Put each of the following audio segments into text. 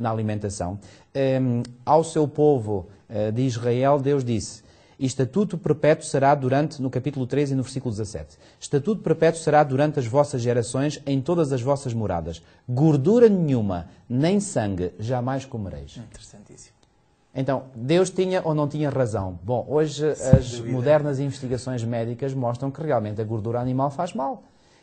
na alimentação. Ao seu povo de Israel, Deus disse: estatuto perpétuo será durante, no capítulo 3 e no versículo 17, estatuto perpétuo será durante as vossas gerações em todas as vossas moradas. Gordura nenhuma, nem sangue, jamais comereis. Interessantíssimo. Então, Deus tinha ou não tinha razão? Bom, hoje as modernas investigações médicas mostram que realmente a gordura animal faz mal.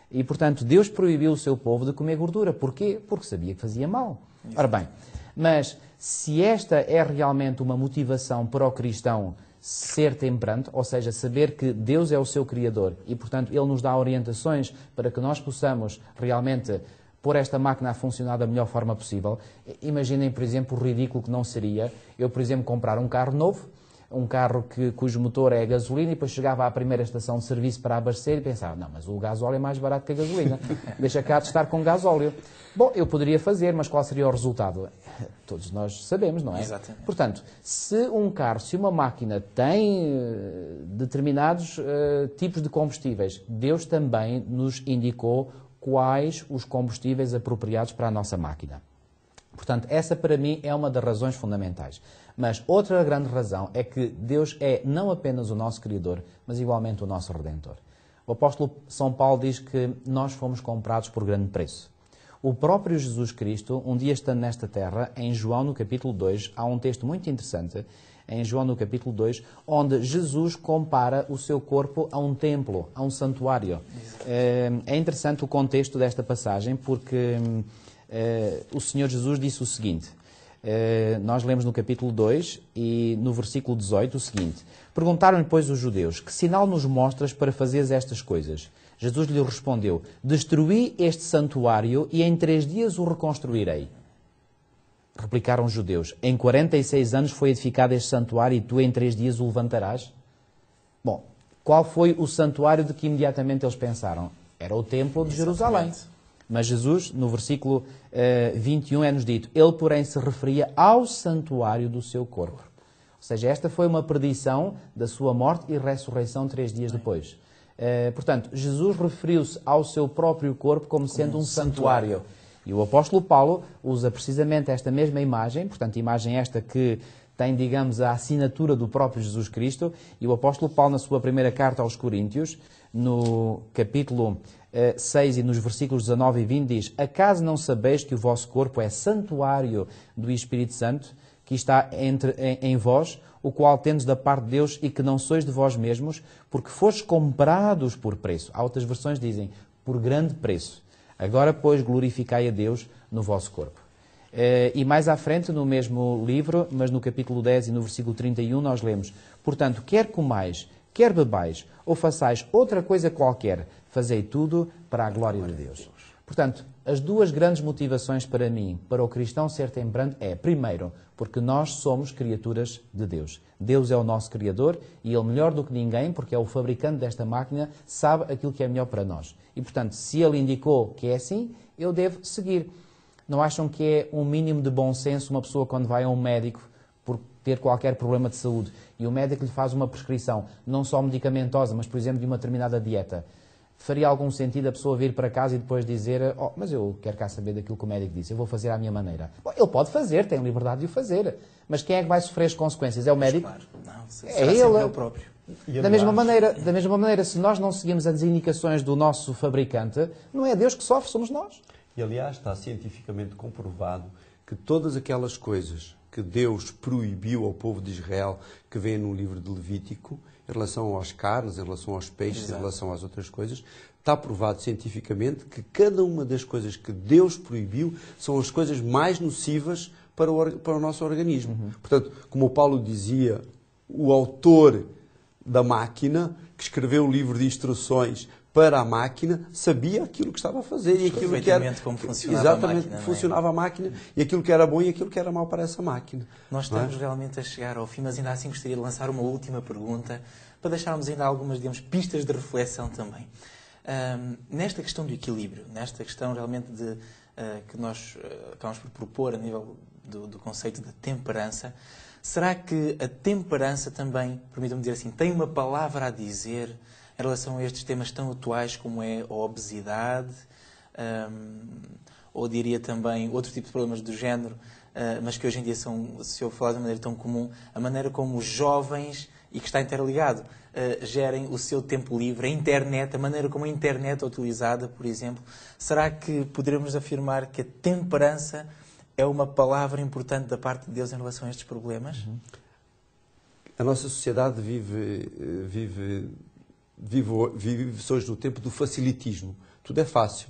E, portanto, Deus proibiu o seu povo de comer gordura. Porquê? Porque sabia que fazia mal. Ora bem, mas se esta é realmente uma motivação para o cristão ser temperante, ou seja, saber que Deus é o seu Criador e, portanto, Ele nos dá orientações para que nós possamos realmente pôr esta máquina a funcionar da melhor forma possível. Imaginem, por exemplo, o ridículo que não seria eu, por exemplo, comprar um carro novo, um carro cujo motor é a gasolina, e depois chegava à primeira estação de serviço para abastecer e pensava: não, mas o gasóleo é mais barato que a gasolina, deixa cá de estar com gasóleo. Bom, eu poderia fazer, mas qual seria o resultado? Todos nós sabemos, não é? Exatamente. Portanto, se um carro, se uma máquina tem determinados tipos de combustíveis, Deus também nos indicou quais os combustíveis apropriados para a nossa máquina. Portanto, essa para mim é uma das razões fundamentais. Mas outra grande razão é que Deus é não apenas o nosso Criador, mas igualmente o nosso Redentor. O apóstolo São Paulo diz que nós fomos comprados por grande preço. O próprio Jesus Cristo, um dia estando nesta terra, em João no capítulo 2, há um texto muito interessante, em João no capítulo 2, onde Jesus compara o seu corpo a um templo, a um santuário. É interessante o contexto desta passagem, porque o Senhor Jesus disse o seguinte. Nós lemos no capítulo 2 e no versículo 18 o seguinte: perguntaram-lhe, pois, os judeus: que sinal nos mostras para fazeres estas coisas? Jesus lhe respondeu: destruí este santuário e em 3 dias o reconstruirei. Replicaram os judeus: em 46 anos foi edificado este santuário e tu em 3 dias o levantarás? Bom, qual foi o santuário de que imediatamente eles pensaram? Era o templo de Jerusalém. Mas Jesus, no versículo 21, é-nos dito: ele, porém, se referia ao santuário do seu corpo. Ou seja, esta foi uma predição da sua morte e ressurreição 3 dias depois. Portanto, Jesus referiu-se ao seu próprio corpo como sendo um santuário. E o apóstolo Paulo usa precisamente esta mesma imagem, portanto, imagem esta que tem, digamos, a assinatura do próprio Jesus Cristo, e o apóstolo Paulo, na sua primeira carta aos Coríntios, no capítulo 6 e nos versículos 19 e 20, diz: acaso não sabeis que o vosso corpo é santuário do Espírito Santo, que está em vós, o qual tendes da parte de Deus, e que não sois de vós mesmos, porque fostes comprados por preço. Há outras versões que dizem: por grande preço. Agora, pois, glorificai a Deus no vosso corpo. E mais à frente, no mesmo livro, mas no capítulo 10 e no versículo 31, nós lemos: portanto, quer comais, quer bebais, ou façais outra coisa qualquer, fazei tudo para a glória de Deus. Portanto, as duas grandes motivações para mim, para o cristão ser temperante, é, primeiro, porque nós somos criaturas de Deus. Deus é o nosso Criador e Ele, melhor do que ninguém, porque é o fabricante desta máquina, sabe aquilo que é melhor para nós. E, portanto, se Ele indicou que é assim, eu devo seguir. Não acham que é um mínimo de bom senso uma pessoa, quando vai a um médico por ter qualquer problema de saúde e o médico lhe faz uma prescrição, não só medicamentosa, mas, por exemplo, de uma determinada dieta? Faria algum sentido a pessoa vir para casa e depois dizer: oh, mas eu quero cá saber daquilo que o médico disse, eu vou fazer à minha maneira? Bom, ele pode fazer, tem liberdade de o fazer, mas quem é que vai sofrer as consequências? É o médico? Claro, não, é ele. O próprio. Da mesma maneira, se nós não seguimos as indicações do nosso fabricante, não é Deus que sofre, somos nós. E, aliás, está cientificamente comprovado que todas aquelas coisas que Deus proibiu ao povo de Israel, que vem no livro de Levítico, em relação às carnes, em relação aos peixes, Exato. Em relação às outras coisas, está provado cientificamente que cada uma das coisas que Deus proibiu são as coisas mais nocivas para o nosso organismo. Portanto, como o Paulo dizia, o autor da máquina, que escreveu o livro de instruções para a máquina, sabia aquilo que estava a fazer e aquilo que era como funcionava exatamente a máquina, funcionava a máquina e aquilo que era bom e aquilo que era mau para essa máquina. Nós estamos realmente a chegar ao fim, mas ainda assim gostaria de lançar uma última pergunta para deixarmos ainda algumas, digamos, pistas de reflexão também. Nesta questão do equilíbrio, nesta questão realmente de que nós acabamos por propor a nível do conceito de temperança, será que a temperança também, permitam-me dizer assim, tem uma palavra a dizer em relação a estes temas tão atuais como é a obesidade, ou diria também outro tipo de problemas do género, mas que hoje em dia são, se eu falar de maneira tão comum, a maneira como os jovens, e que está interligado, gerem o seu tempo livre, a internet, a maneira como a internet é utilizada, por exemplo. Será que poderemos afirmar que a temperança é uma palavra importante da parte de Deus em relação a estes problemas? A nossa sociedade vive hoje no tempo do facilitismo. Tudo é fácil.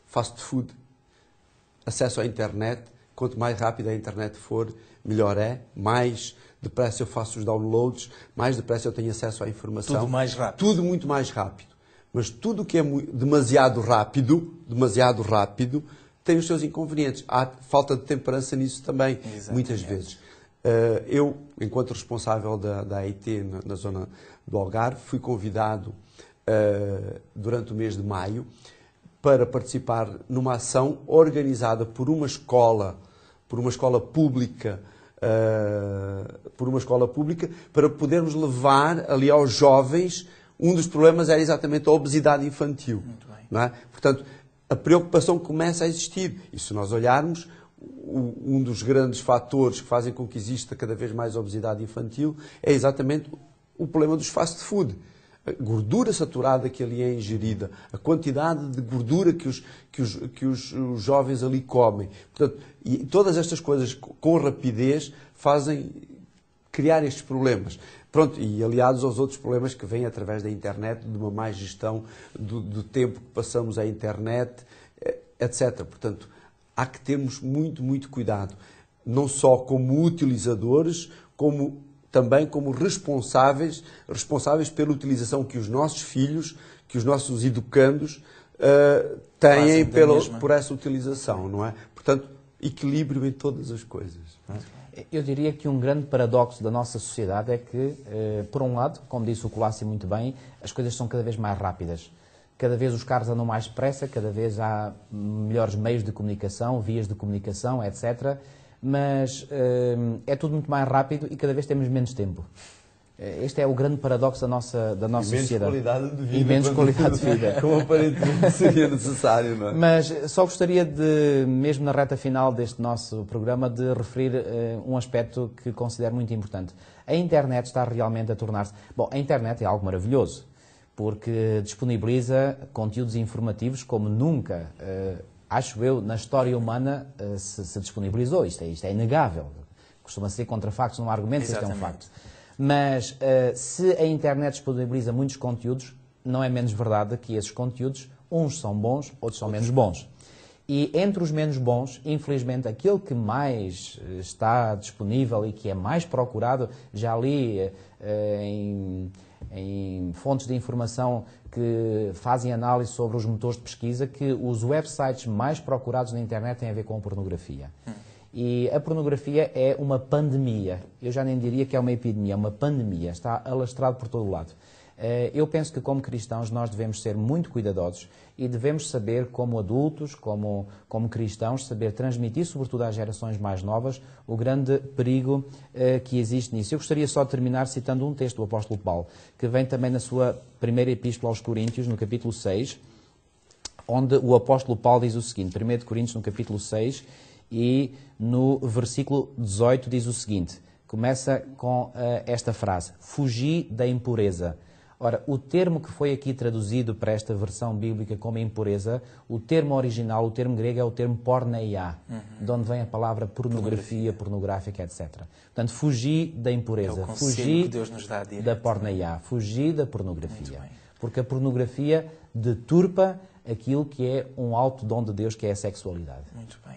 Fast food, acesso à internet. Quanto mais rápida a internet for, melhor é. Mais depressa eu faço os downloads, mais depressa eu tenho acesso à informação. Tudo mais rápido. Tudo muito mais rápido. Mas tudo que é demasiado rápido, tem os seus inconvenientes. Há falta de temperança nisso também, Exatamente. muitas vezes. Eu, enquanto responsável da AIT na zona do Algarve, fui convidado durante o mês de maio para participar numa ação organizada por uma escola pública, para podermos levar ali aos jovens. Um dos problemas era exatamente a obesidade infantil. Muito bem. Não é? Portanto, a preocupação começa a existir. E se nós olharmos, um dos grandes fatores que fazem com que exista cada vez mais obesidade infantil é exatamente o problema dos fast food. A gordura saturada que ali é ingerida, a quantidade de gordura que os jovens ali comem. Portanto, e todas estas coisas com rapidez fazem criar estes problemas. Pronto, e aliados aos outros problemas que vêm através da internet, de uma má gestão do tempo que passamos à internet, etc. Portanto, há que termos muito, muito cuidado. Não só como utilizadores, como também como responsáveis pela utilização que os nossos filhos, que os nossos educandos têm por essa utilização, não é? Portanto, equilíbrio em todas as coisas. Não é? Eu diria que um grande paradoxo da nossa sociedade é que, por um lado, como disse o Colácio muito bem, as coisas são cada vez mais rápidas. Cada vez os carros andam mais depressa, cada vez há melhores meios de comunicação, vias de comunicação, etc. Mas é tudo muito mais rápido e cada vez temos menos tempo. Este é o grande paradoxo da nossa sociedade. Qualidade de vida. E menos qualidade de vida. Como aparentemente seria necessário, não é? Mas só gostaria de, mesmo na reta final deste nosso programa, de referir um aspecto que considero muito importante. A internet está realmente a tornar-se... Bom, a internet é algo maravilhoso, porque disponibiliza conteúdos informativos como nunca, acho eu, na história humana se disponibilizou. Isto é inegável. Costuma ser contra factos, não há argumentos, isto é um facto. Mas se a internet disponibiliza muitos conteúdos, não é menos verdade que esses conteúdos, uns são bons, outros são menos bons. E entre os menos bons, infelizmente, aquele que mais está disponível e que é mais procurado, já li em fontes de informação que fazem análise sobre os motores de pesquisa, que os websites mais procurados na internet têm a ver com a pornografia. E a pornografia é uma pandemia. Eu já nem diria que é uma epidemia, é uma pandemia. Está alastrado por todo o lado. Eu penso que, como cristãos, nós devemos ser muito cuidadosos e devemos saber, como adultos, como cristãos, saber transmitir, sobretudo às gerações mais novas, o grande perigo que existe nisso. Eu gostaria só de terminar citando um texto do apóstolo Paulo, que vem também na sua primeira epístola aos Coríntios, no capítulo 6, onde o apóstolo Paulo diz o seguinte, 1 Coríntios, no capítulo 6, e no versículo 18 diz o seguinte, começa com esta frase, fugi da impureza. Ora, o termo que foi aqui traduzido para esta versão bíblica como impureza, o termo original, o termo grego é o termo porneia, de onde vem a palavra pornografia, pornográfica, etc. Portanto, fugi da impureza, fugi que Deus nos dá da porneia, fugi da pornografia. Porque a pornografia deturpa aquilo que é um alto dom de Deus, que é a sexualidade. Muito bem.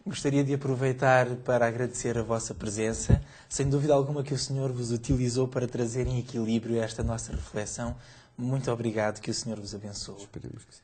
Gostaria de aproveitar para agradecer a vossa presença. Sem dúvida alguma que o Senhor vos utilizou para trazer em equilíbrio esta nossa reflexão. Muito obrigado, que o Senhor vos abençoe. Esperemos que sim.